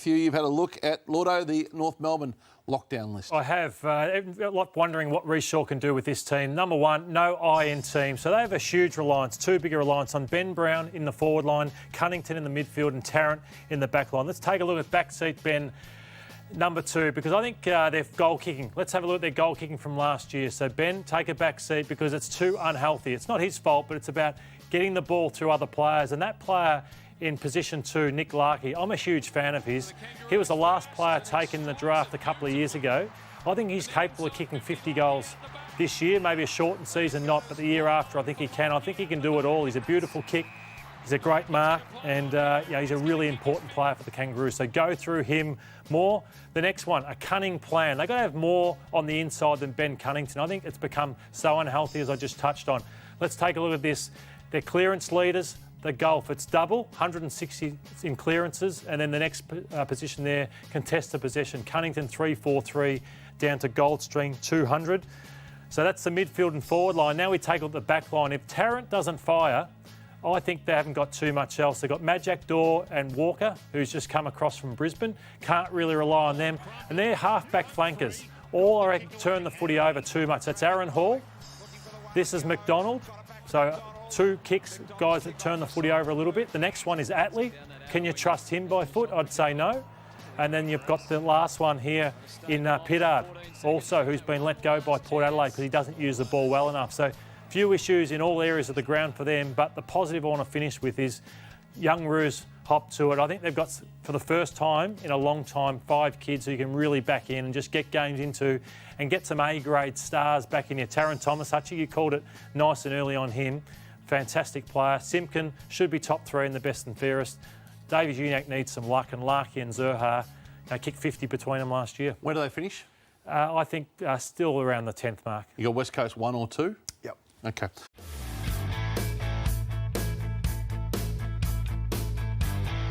with you. You've had a look at, Lloyd, the North Melbourne lockdown list. I have. Wondering what Rhys Shaw can do with this team. Number one, no iron team. So they have a huge reliance, two bigger reliance on Ben Brown in the forward line, Cunnington in the midfield and Tarrant in the back line. Let's take a look at backseat Ben. Number two, because I think they're goal kicking. Let's have a look at their goal kicking from last year. So Ben, take a back seat because it's too unhealthy. It's not his fault, but it's about getting the ball through other players. And that player in position 2, Nick Larkey, I'm a huge fan of his. He was the last player taken in the draft a couple of years ago. I think he's capable of kicking 50 goals this year, maybe a shortened season not, but the year after I think he can. I think he can do it all. He's a beautiful kick. He's a great mark and he's a really important player for the Kangaroos. So go through him more. The next one, a cunning plan. They've got to have more on the inside than Ben Cunnington. I think it's become so unhealthy, as I just touched on. Let's take a look at this. They're clearance leaders. The golf, it's double, 160 in clearances. And then the next position there, contested possession. Cunnington 343 down to Goldstream 200. So that's the midfield and forward line. Now we take a look at the back line. If Tarrant doesn't fire, I think they haven't got too much else. They've got Majak Daw and Walker, who's just come across from Brisbane. Can't really rely on them. And they're half-back flankers. All, I reckon, turn the footy over too much. That's Aaron Hall. This is McDonald. So two kicks, guys that turn the footy over a little bit. The next one is Atley. Can you trust him by foot? I'd say no. And then you've got the last one here in Pittard, also, who's been let go by Port Adelaide because he doesn't use the ball well enough. So few issues in all areas of the ground for them, but the positive I want to finish with is young Roos hop to it. I think they've got, for the first time in a long time, 5 kids who you can really back in and just get games into and get some A-grade stars back in here. Taron Thomas, Hutchie, you called it nice and early on him. Fantastic player. Simpkin should be top 3 in the best and fairest. Davies Uniacke needs some luck, and Larkey and Zurhaar kicked 50 between them last year. Where do they finish? I think still around the 10th mark. You got West Coast 1 or 2? Yep. Okay.